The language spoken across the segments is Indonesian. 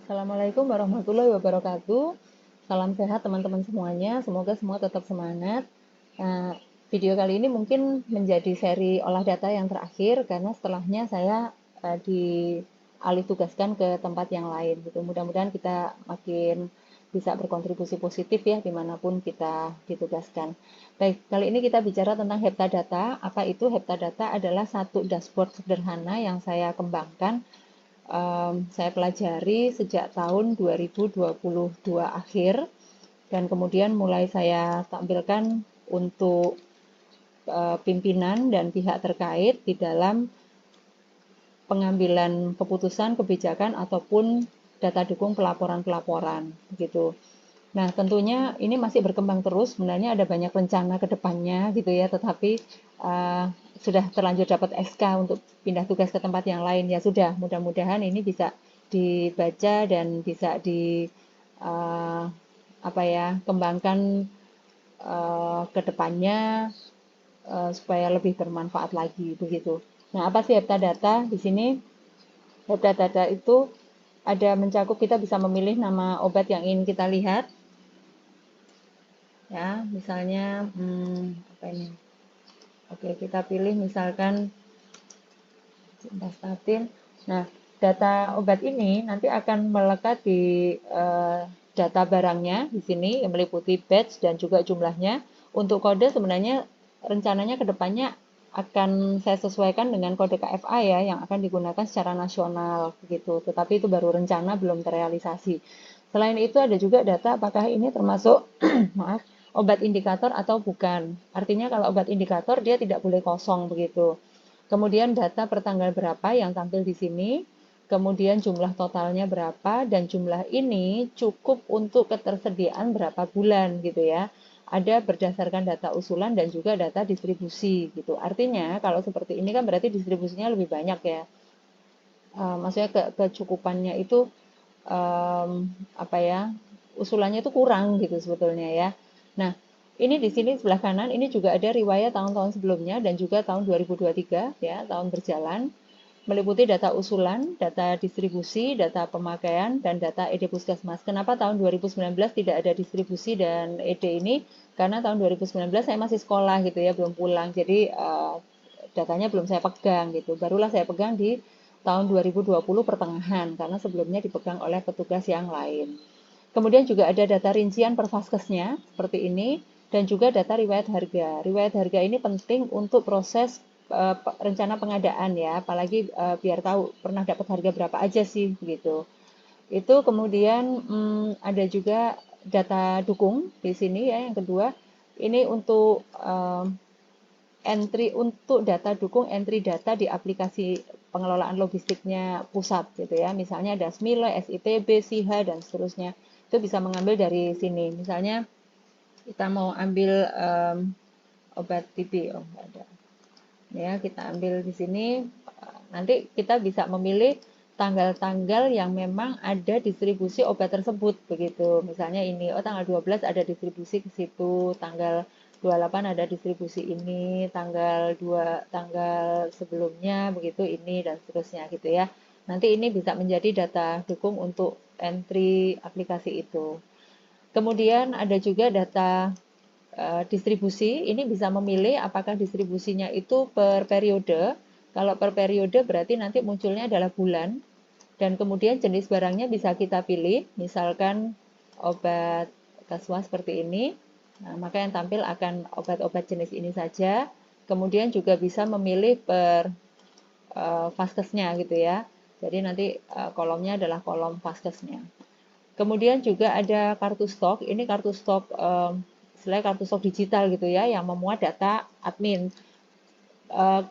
Assalamualaikum warahmatullahi wabarakatuh. Salam sehat teman-teman semuanya. Semoga semua tetap semangat. Nah, video kali ini mungkin menjadi seri olah data yang terakhir karena setelahnya saya dialih tugaskan ke tempat yang lain. Gitu. Mudah-mudahan kita makin bisa berkontribusi positif ya dimanapun kita ditugaskan. Baik, kali ini kita bicara tentang heptadata. Apa itu heptadata? Adalah satu dashboard sederhana yang saya kembangkan, saya pelajari sejak tahun 2022 akhir dan kemudian mulai saya tampilkan untuk pimpinan dan pihak terkait di dalam pengambilan keputusan kebijakan ataupun data dukung pelaporan-pelaporan begitu. Nah, tentunya ini masih berkembang terus. Sebenarnya ada banyak rencana ke depannya gitu ya, tetapi uh, sudah terlanjur dapat SK untuk pindah tugas ke tempat yang lain. Ya sudah, mudah-mudahan ini bisa dibaca dan bisa uh, kembangkan ke depannya supaya lebih bermanfaat lagi begitu. Nah, apa sih heptadata? Di sini heptadata itu ada mencakup kita bisa memilih nama obat yang ingin kita lihat. Ya, misalnya apa ini? Oke, kita pilih misalkan simvastatin. Nah, data obat ini nanti akan melekat di data barangnya di sini yang meliputi batch dan juga jumlahnya. Untuk kode sebenarnya rencananya ke depannya akan saya sesuaikan dengan kode KFA ya yang akan digunakan secara nasional begitu. Tetapi itu baru rencana belum terrealisasi. Selain itu ada juga data apakah ini termasuk maaf, obat indikator atau bukan. Artinya kalau obat indikator dia tidak boleh kosong begitu. Kemudian data per tanggal berapa yang tampil di sini, kemudian jumlah totalnya berapa, dan jumlah ini cukup untuk ketersediaan berapa bulan gitu ya. Ada berdasarkan data usulan dan juga data distribusi gitu. Artinya kalau seperti ini kan berarti distribusinya lebih banyak ya. Maksudnya kecukupannya itu um, apa ya, usulannya itu kurang gitu sebetulnya ya. Nah, ini di sini sebelah kanan ini juga ada riwayat tahun-tahun sebelumnya dan juga tahun 2023 ya, tahun berjalan, meliputi data usulan, data distribusi, data pemakaian, dan data ED Puskesmas. Kenapa tahun 2019 tidak ada distribusi dan ED ini? Karena tahun 2019 saya masih sekolah gitu ya, belum pulang. Jadi datanya belum saya pegang gitu. Barulah saya pegang di tahun 2020 pertengahan karena sebelumnya dipegang oleh petugas yang lain. Kemudian juga ada data rincian per vaskesnya seperti ini dan juga data riwayat harga. Riwayat harga ini penting untuk proses rencana pengadaan ya, apalagi biar tahu pernah dapat harga berapa aja sih begitu. Itu kemudian ada juga data dukung di sini ya yang kedua. Ini untuk entry untuk data dukung entry data di aplikasi pengelolaan logistiknya pusat gitu ya. Misalnya ada SMILE, SITB, SIHA dan seterusnya. Itu bisa mengambil dari sini. Misalnya kita mau ambil obat TB, oh enggak ada. Ya, kita ambil di sini. Nanti kita bisa memilih tanggal-tanggal yang memang ada distribusi obat tersebut begitu. Misalnya ini, oh tanggal 12 ada distribusi ke situ, tanggal 28 ada distribusi ini, tanggal sebelumnya begitu ini dan seterusnya gitu ya. Nanti ini bisa menjadi data dukung untuk entry aplikasi itu. Kemudian ada juga data distribusi, ini bisa memilih apakah distribusinya itu per periode. Kalau per periode berarti nanti munculnya adalah bulan, dan kemudian jenis barangnya bisa kita pilih, misalkan obat kaswa seperti ini, nah, maka yang tampil akan obat-obat jenis ini saja. Kemudian juga bisa memilih per vaskesnya gitu ya. Jadi nanti kolomnya adalah kolom vaskesnya. Kemudian juga ada kartu stok. Ini kartu stok selain kartu stok digital gitu ya, yang memuat data admin.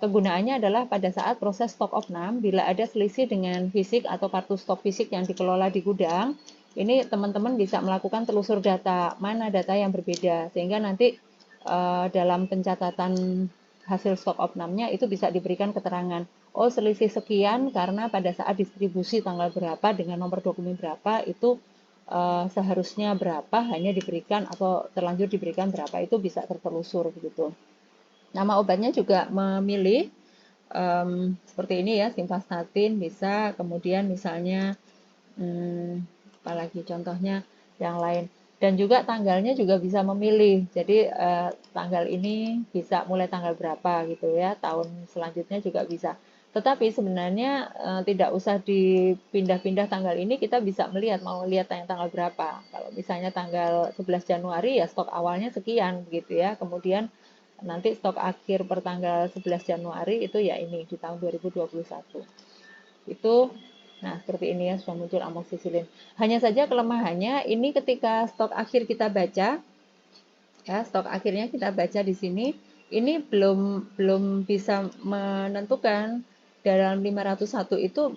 Kegunaannya adalah pada saat proses stok opnam, bila ada selisih dengan fisik atau kartu stok fisik yang dikelola di gudang, ini teman-teman bisa melakukan telusur data, mana data yang berbeda, sehingga nanti dalam pencatatan hasil stok opnamnya itu bisa diberikan keterangan, oh selisih sekian karena pada saat distribusi tanggal berapa dengan nomor dokumen berapa itu seharusnya berapa hanya diberikan atau terlanjur diberikan berapa, itu bisa tertelusur begitu. Nama obatnya juga memilih seperti ini ya, simvastatin bisa, kemudian misalnya Apalagi contohnya yang lain. Dan juga tanggalnya juga bisa memilih. Jadi tanggal ini bisa mulai tanggal berapa gitu ya. Tahun selanjutnya juga bisa. Tetapi sebenarnya tidak usah dipindah-pindah tanggal ini, kita bisa melihat mau lihat yang tanggal berapa. Kalau misalnya tanggal 11 Januari ya stok awalnya sekian begitu ya. Kemudian nanti stok akhir per tanggal 11 Januari itu ya ini di tahun 2021. Itu nah seperti ini ya, sudah muncul amoxicillin. Hanya saja kelemahannya ini ketika stok akhir kita baca ya, stok akhirnya kita baca di sini ini belum belum bisa menentukan dalam 501 itu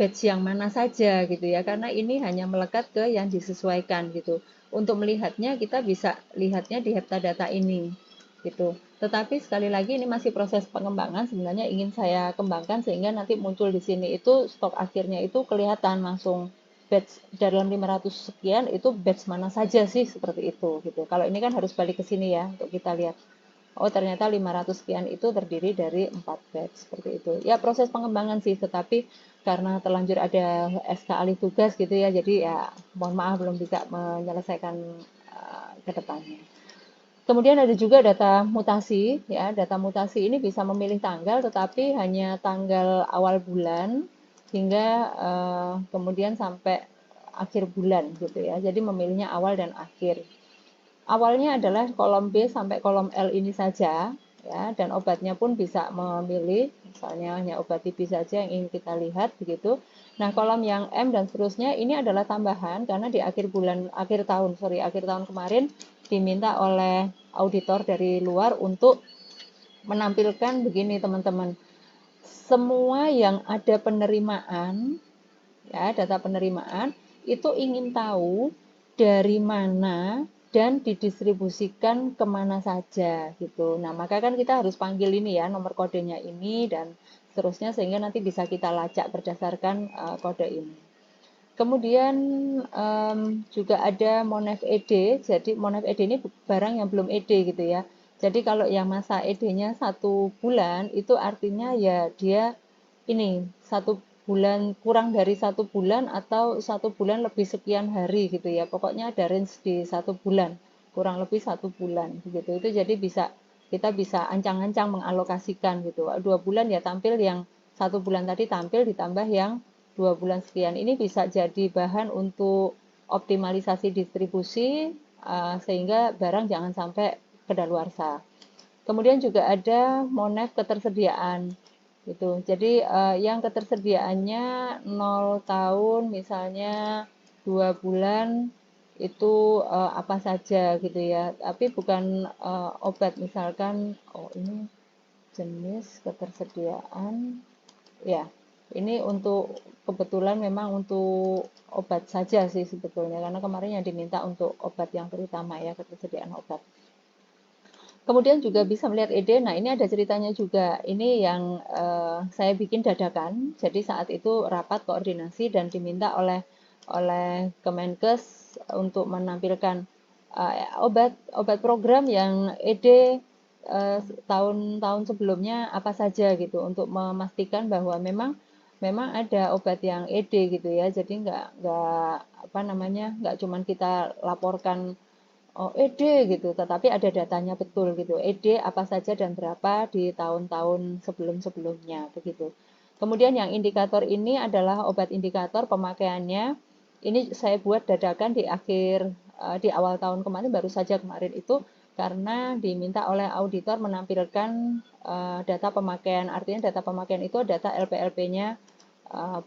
batch yang mana saja gitu ya, karena ini hanya melekat ke yang disesuaikan gitu. Untuk melihatnya kita bisa lihatnya di heptadata ini gitu. Tetapi sekali lagi ini masih proses pengembangan, sebenarnya ingin saya kembangkan sehingga nanti muncul di sini itu stok akhirnya itu kelihatan langsung batch dalam 500 sekian itu batch mana saja sih, seperti itu gitu. Kalau ini kan harus balik ke sini ya untuk kita lihat. Oh, ternyata 500 sekian itu terdiri dari 4 batch seperti itu. Ya proses pengembangan sih, tetapi karena terlanjur ada SK alih tugas gitu ya, jadi ya mohon maaf belum bisa menyelesaikan ke depannya. Kemudian ada juga data mutasi, ya. Data mutasi ini bisa memilih tanggal, tetapi hanya tanggal awal bulan hingga kemudian sampai akhir bulan gitu ya. Jadi memilihnya awal dan akhir. Awalnya adalah kolom B sampai kolom L ini saja, ya. Dan obatnya pun bisa memilih, misalnya hanya obat TB saja yang ingin kita lihat begitu. Nah, kolom yang M dan seterusnya ini adalah tambahan karena di akhir tahun kemarin diminta oleh auditor dari luar untuk menampilkan begini teman-teman. Semua yang ada penerimaan, ya, data penerimaan itu ingin tahu dari mana dan didistribusikan kemana saja gitu. Nah, maka kan kita harus panggil ini ya, nomor kodenya ini dan seterusnya sehingga nanti bisa kita lacak berdasarkan kode ini. Kemudian juga ada Monef ED. Jadi Monef ED ini barang yang belum ED gitu ya. Jadi kalau yang masa ED-nya 1 bulan itu artinya ya dia ini 1 bulan, kurang dari 1 bulan atau 1 bulan lebih sekian hari gitu ya. Pokoknya ada range di 1 bulan, kurang lebih 1 bulan begitu. Itu jadi kita bisa ancang-ancang mengalokasikan gitu. 2 bulan ya tampil yang 1 bulan tadi tampil ditambah yang 2 bulan sekian. Ini bisa jadi bahan untuk optimalisasi distribusi sehingga barang jangan sampai kedaluarsa. Kemudian juga ada monef ketersediaan gitu. Jadi yang ketersediaannya 0 tahun misalnya 2 bulan itu apa saja gitu ya. Tapi bukan obat, misalkan oh ini jenis ketersediaan ya. Ini untuk kebetulan memang untuk obat saja sih sebetulnya, karena kemarin yang diminta untuk obat yang terutama ya, ketersediaan obat. Kemudian juga bisa melihat ED. Nah, ini ada ceritanya juga. Ini yang saya bikin dadakan. Jadi saat itu rapat koordinasi dan diminta oleh Kemenkes untuk menampilkan obat program yang ED tahun-tahun sebelumnya apa saja gitu untuk memastikan bahwa memang ada obat yang ED gitu ya. Jadi nggak apa namanya nggak cuman kita laporkan oh, ED gitu, tetapi ada datanya betul gitu. ED apa saja dan berapa di tahun-tahun sebelum-sebelumnya begitu. Kemudian yang indikator ini adalah obat indikator pemakaiannya. Ini saya buat dadakan di awal tahun kemarin, baru saja kemarin itu karena diminta oleh auditor menampilkan data pemakaian. Artinya data pemakaian itu data LPLP-nya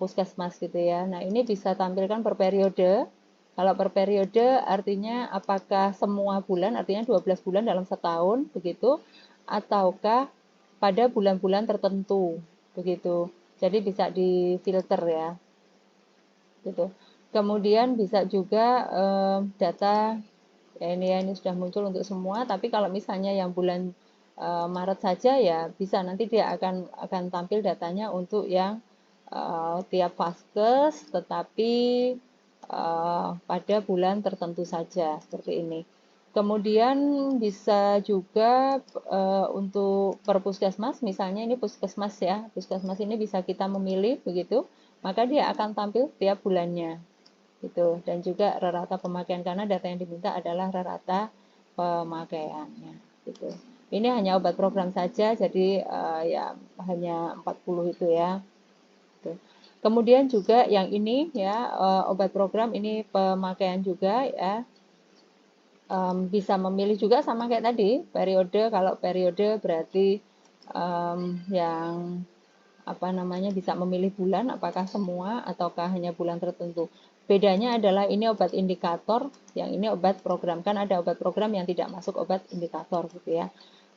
puskesmas gitu ya. Nah, ini bisa tampilkan per periode. Kalau per periode artinya apakah semua bulan, artinya 12 bulan dalam setahun begitu, ataukah pada bulan-bulan tertentu begitu. Jadi bisa difilter ya. Gitu. Kemudian bisa juga data ya ini sudah muncul untuk semua, tapi kalau misalnya yang bulan Maret saja ya bisa nanti dia akan tampil datanya untuk yang tiap vaskes, tetapi pada bulan tertentu saja seperti ini. Kemudian bisa juga untuk per puskesmas, misalnya ini puskesmas ya, puskesmas ini bisa kita memilih begitu maka dia akan tampil setiap bulannya gitu. Dan juga rata pemakaian karena data yang diminta adalah rata pemakaiannya gitu. Ini hanya obat program saja, jadi ya hanya 40 itu ya. Gitu. Kemudian juga yang ini ya obat program ini pemakaian juga ya, bisa memilih juga sama kayak tadi periode. Kalau periode berarti yang apa namanya bisa memilih bulan apakah semua ataukah hanya bulan tertentu. Bedanya adalah ini obat indikator, yang ini obat program. Kan ada obat program yang tidak masuk obat indikator gitu ya.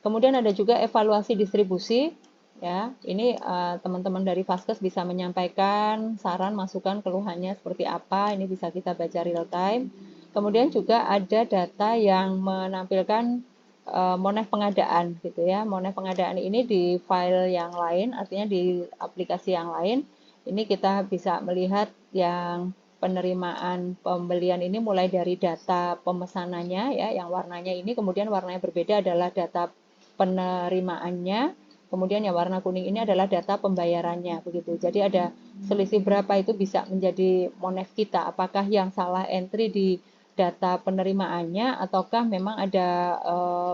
Kemudian ada juga evaluasi distribusi ya. Ini teman-teman dari Vaskes bisa menyampaikan saran, masukan, keluhannya seperti apa. Ini bisa kita baca real time. Kemudian juga ada data yang menampilkan monef pengadaan gitu ya. Monef pengadaan ini di file yang lain, artinya di aplikasi yang lain. Ini kita bisa melihat yang penerimaan pembelian ini mulai dari data pemesanannya ya, yang warnanya ini, kemudian warnanya berbeda adalah data penerimaannya, kemudian yang warna kuning ini adalah data pembayarannya begitu. Jadi ada selisih berapa itu bisa menjadi monef kita. Apakah yang salah entry di data penerimaannya ataukah memang ada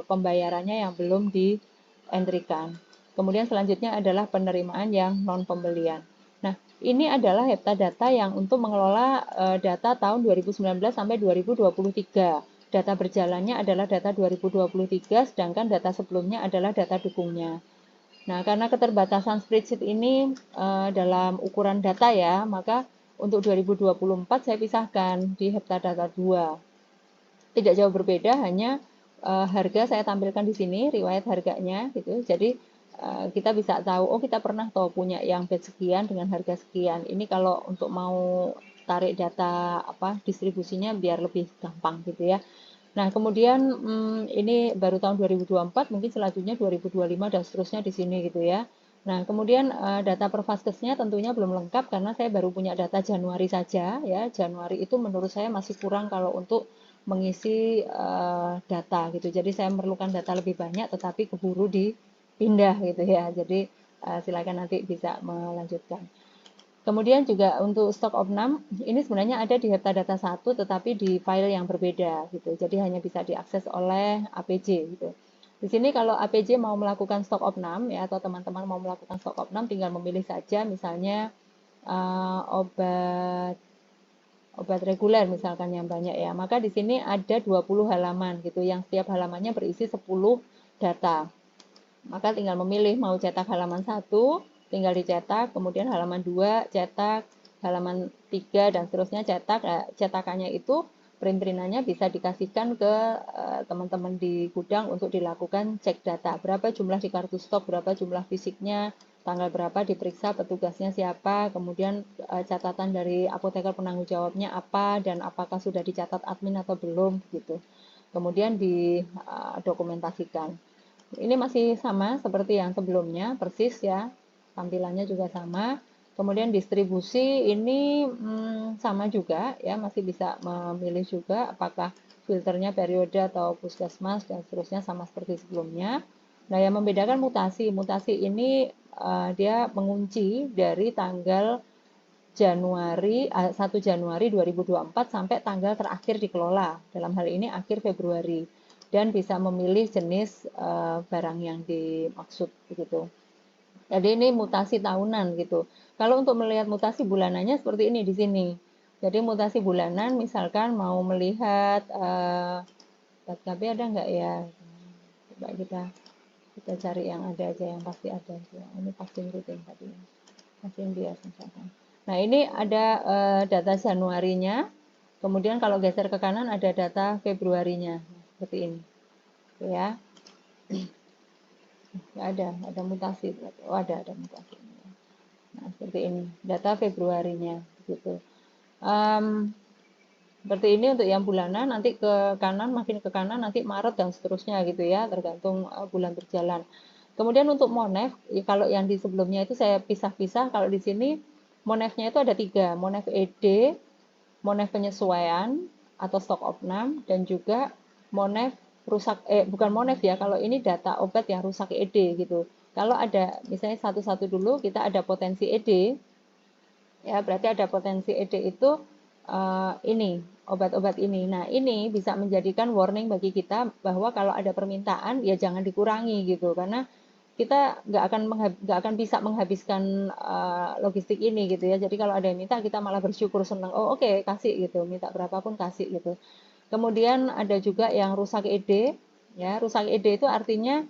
pembayarannya yang belum dientrikan. Kemudian selanjutnya adalah penerimaan yang non pembelian. Nah, ini adalah heptadata yang untuk mengelola data tahun 2019 sampai 2023. Data berjalannya adalah data 2023, sedangkan data sebelumnya adalah data dukungnya. Nah, karena keterbatasan spreadsheet ini dalam ukuran data ya, maka untuk 2024 saya pisahkan di heptadata 2. Tidak jauh berbeda, hanya harga saya tampilkan di sini, riwayat harganya gitu. Jadi kita bisa tahu, oh kita pernah tahu punya yang batch sekian dengan harga sekian. Ini kalau untuk mau tarik data apa distribusinya biar lebih gampang gitu ya. Nah, kemudian ini baru tahun 2024, mungkin selanjutnya 2025 dan seterusnya di sini gitu ya. Nah, kemudian data per vaskesnya tentunya belum lengkap karena saya baru punya data Januari saja ya. Januari itu menurut saya masih kurang kalau untuk mengisi data gitu. Jadi saya memerlukan data lebih banyak tetapi keburu dipindah gitu ya. Jadi silakan nanti bisa melanjutkan. Kemudian juga untuk stok opnam, ini sebenarnya ada di heptadata 1 tetapi di file yang berbeda gitu. Jadi hanya bisa diakses oleh APJ gitu. Di sini kalau APJ mau melakukan stok opnam ya, atau teman-teman mau melakukan stok opnam tinggal memilih saja misalnya obat reguler misalkan yang banyak ya. Maka di sini ada 20 halaman gitu yang setiap halamannya berisi 10 data. Maka tinggal memilih mau cetak halaman 1, tinggal dicetak, kemudian halaman 2 cetak, halaman 3 dan seterusnya cetak. Nah, cetakannya itu print-printannya bisa dikasihkan ke teman-teman di gudang untuk dilakukan cek data. Berapa jumlah di kartu stok, berapa jumlah fisiknya, tanggal berapa diperiksa, petugasnya siapa, kemudian catatan dari apoteker penanggung jawabnya apa, dan apakah sudah dicatat admin atau belum gitu. Kemudian didokumentasikan. Ini masih sama seperti yang sebelumnya, persis ya. Tampilannya juga sama. Kemudian distribusi ini sama juga ya, masih bisa memilih juga apakah filternya periode atau puskesmas dan seterusnya sama seperti sebelumnya. Nah, yang membedakan mutasi. Mutasi ini dia mengunci dari tanggal 1 Januari 2024 sampai tanggal terakhir dikelola. Dalam hal ini akhir Februari. Dan bisa memilih jenis barang yang dimaksud begitu. Jadi ini mutasi tahunan gitu. Kalau untuk melihat mutasi bulanannya seperti ini di sini. Jadi mutasi bulanan misalkan mau melihat KB ada nggak ya? Coba kita cari yang ada aja, yang pasti ada. Ini vaksin rutin tadi. Vaksin bias misalkan. Nah, ini ada data Januarinya. Kemudian kalau geser ke kanan ada data Februarinya. Seperti ini. Ya. Ada mutasi. Oh, ada mutasi. Nah, seperti ini. Data Februarinya gitu. Seperti ini untuk yang bulanan, nanti ke kanan, makin ke kanan nanti Maret dan seterusnya gitu ya, tergantung bulan berjalan. Kemudian untuk monef, kalau yang di sebelumnya itu saya pisah-pisah, kalau di sini monefnya itu ada 3, monef ED, monef penyesuaian atau stok opnam, dan juga monef rusak, bukan monef ya, kalau ini data obat yang rusak ED gitu. Kalau ada, misalnya satu-satu dulu, kita ada potensi ED, Ya, berarti ada potensi ED itu ini, obat-obat ini. Nah, ini bisa menjadikan warning bagi kita bahwa kalau ada permintaan ya jangan dikurangi gitu, karena kita nggak akan bisa menghabiskan logistik ini gitu ya. Jadi kalau ada yang minta kita malah bersyukur senang. Oh oke, kasih gitu, minta berapapun kasih gitu. Kemudian ada juga yang rusak ED, ya rusak ED itu artinya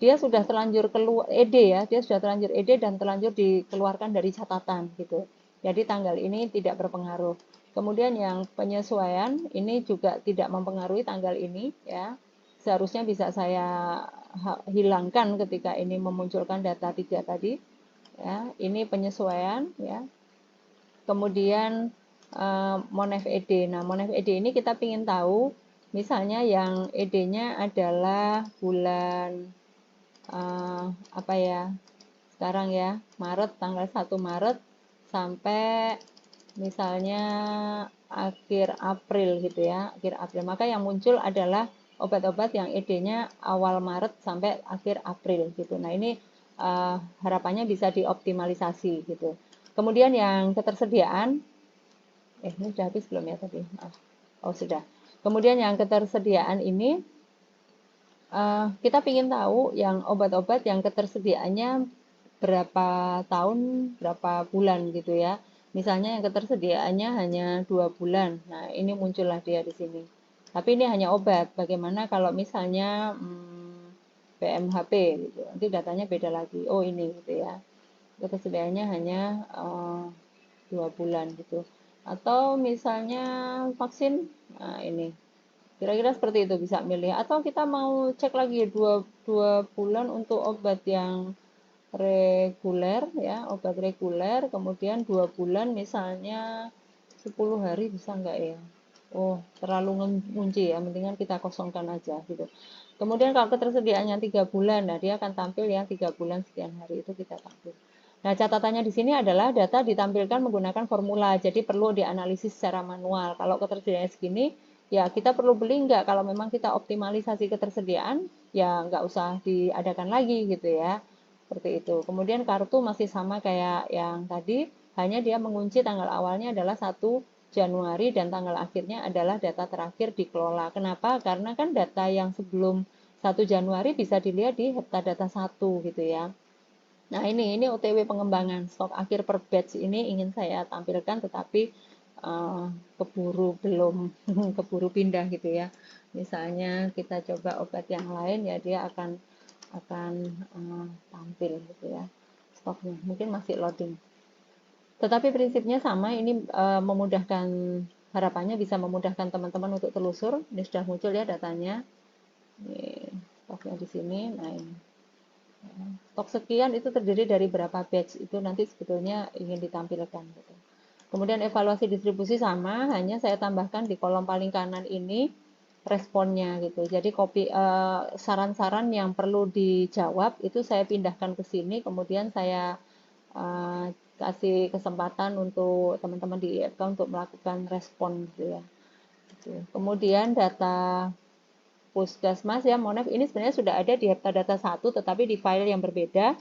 dia sudah terlanjur keluar ED ya, dia sudah terlanjur ED dan terlanjur dikeluarkan dari catatan gitu. Jadi tanggal ini tidak berpengaruh. Kemudian yang penyesuaian ini juga tidak mempengaruhi tanggal ini ya. Seharusnya bisa saya hilangkan ketika ini memunculkan data 3 tadi ya. Ini penyesuaian ya. Kemudian Monef ED. Nah, Monef ED ini kita ingin tahu, misalnya yang ED-nya adalah bulan apa ya? Sekarang ya, Maret, tanggal 1 Maret sampai misalnya akhir April gitu ya, akhir April. Maka yang muncul adalah obat-obat yang ED-nya awal Maret sampai akhir April gitu. Nah, ini harapannya bisa dioptimalisasi gitu. Kemudian yang ketersediaan, ini sudah habis belum ya tadi? Maaf. Oh, sudah. Kemudian yang ketersediaan ini, kita ingin tahu yang obat-obat yang ketersediaannya berapa tahun, berapa bulan gitu ya. Misalnya yang ketersediaannya hanya 2 bulan. Nah, ini muncullah dia di sini. Tapi ini hanya obat. Bagaimana kalau misalnya PMHP gitu. Nanti datanya beda lagi. Oh, ini gitu ya. Ketersediaannya hanya 2 bulan gitu. Atau misalnya vaksin, nah ini kira-kira seperti itu bisa milih. Atau kita mau cek lagi dua bulan untuk obat yang reguler ya, obat reguler, kemudian 2 bulan misalnya 10 hari bisa enggak ya? Oh, terlalu ngunci ya, mendingan kita kosongkan aja gitu. Kemudian kalau ketersediaannya 3 bulan, nah dia akan tampil yang 3 bulan sekian hari itu kita tampil. Nah, catatannya di sini adalah data ditampilkan menggunakan formula, jadi perlu dianalisis secara manual. Kalau ketersediaannya segini, ya kita perlu beli enggak? Kalau memang kita optimalisasi ketersediaan, ya enggak usah diadakan lagi gitu ya. Seperti itu. Kemudian kartu masih sama kayak yang tadi, hanya dia mengunci tanggal awalnya adalah 1 Januari dan tanggal akhirnya adalah data terakhir dikelola. Kenapa? Karena kan data yang sebelum 1 Januari bisa dilihat di Heptadata 1 gitu ya. Nah, ini OTW pengembangan stok akhir per batch ini ingin saya tampilkan tetapi keburu belum keburu pindah gitu ya. Misalnya kita coba obat yang lain ya dia akan tampil gitu ya stoknya. Mungkin masih loading. Tetapi prinsipnya sama, ini memudahkan, harapannya bisa memudahkan teman-teman untuk telusur. Ini sudah muncul ya datanya. Ini stoknya di sini. Nah, ini. Stok sekian itu terdiri dari berapa batch, itu nanti sebetulnya ingin ditampilkan gitu. Kemudian evaluasi distribusi sama, hanya saya tambahkan di kolom paling kanan ini responnya gitu. Jadi saran-saran yang perlu dijawab itu saya pindahkan ke sini, kemudian saya kasih kesempatan untuk teman-teman di IFK untuk melakukan respon gitu ya. Gitu. Kemudian data Puskesmas ya, Monef ini sebenarnya sudah ada di Heptadata 1 tetapi di file yang berbeda,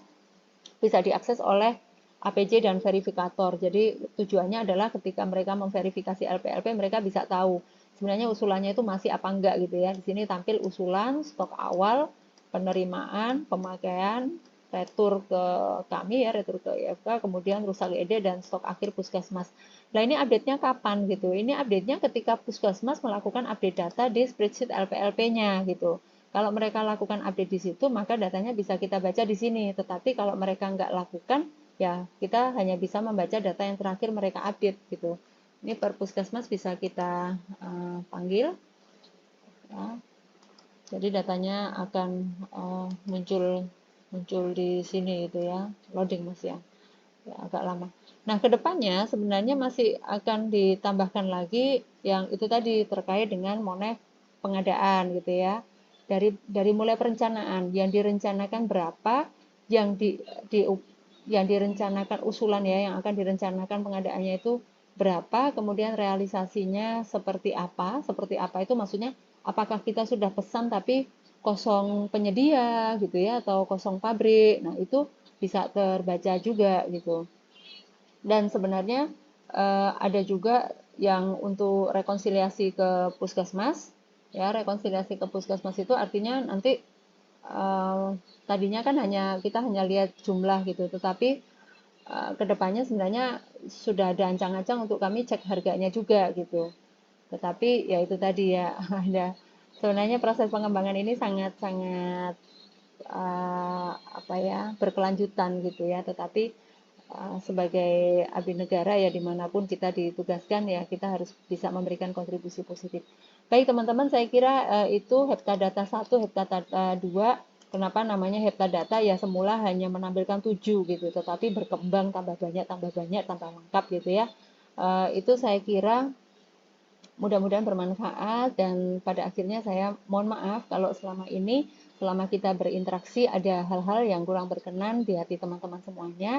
bisa diakses oleh APJ dan verifikator. Jadi tujuannya adalah ketika mereka memverifikasi LPLP mereka bisa tahu sebenarnya usulannya itu masih apa enggak gitu ya. Di sini tampil usulan, stok awal, penerimaan, pemakaian, retur ke kami ya, retur ke IFK, kemudian rusak ED dan stok akhir Puskesmas. Nah, ini update-nya kapan gitu? Ini update-nya ketika Puskesmas melakukan update data di spreadsheet LPLP-nya gitu. Kalau mereka lakukan update di situ, maka datanya bisa kita baca di sini. Tetapi kalau mereka nggak lakukan, ya kita hanya bisa membaca data yang terakhir mereka update gitu. Ini per Puskesmas bisa kita panggil. Ya. Jadi datanya akan muncul di sini itu ya, loading mas ya. Ya, agak lama. Nah, kedepannya sebenarnya masih akan ditambahkan lagi yang itu tadi terkait dengan Monef pengadaan gitu ya. Dari mulai perencanaan yang direncanakan berapa, yang yang direncanakan usulan ya, yang akan direncanakan pengadaannya itu berapa, kemudian realisasinya seperti apa itu maksudnya apakah kita sudah pesan tapi kosong penyedia gitu ya atau kosong pabrik. Nah, itu bisa terbaca juga gitu. Dan sebenarnya ada juga yang untuk rekonsiliasi ke puskesmas. Ya, rekonsiliasi ke puskesmas itu artinya nanti tadinya kan kita hanya lihat jumlah gitu, tetapi kedepannya sebenarnya sudah ada ancang-ancang untuk kami cek harganya juga gitu. Tetapi ya itu tadi ya, ada sebenarnya proses pengembangan ini sangat-sangat apa ya, berkelanjutan gitu ya. Tetapi sebagai abdi negara ya dimanapun kita ditugaskan ya kita harus bisa memberikan kontribusi positif. Baik teman-teman, saya kira itu Heptadata 1, Heptadata 2. Kenapa namanya Heptadata? Ya semula hanya menampilkan 7 gitu, tetapi berkembang tambah banyak, tambah banyak, tambah lengkap gitu ya. Itu saya kira mudah-mudahan bermanfaat, dan pada akhirnya saya mohon maaf kalau selama kita berinteraksi ada hal-hal yang kurang berkenan di hati teman-teman semuanya.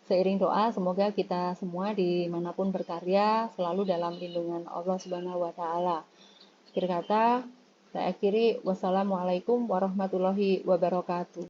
Seiring doa semoga kita semua dimanapun berkarya selalu dalam lindungan Allah Subhanahu wa Ta'ala. Akhir kata, saya akhiri, wassalamualaikum warahmatullahi wabarakatuh.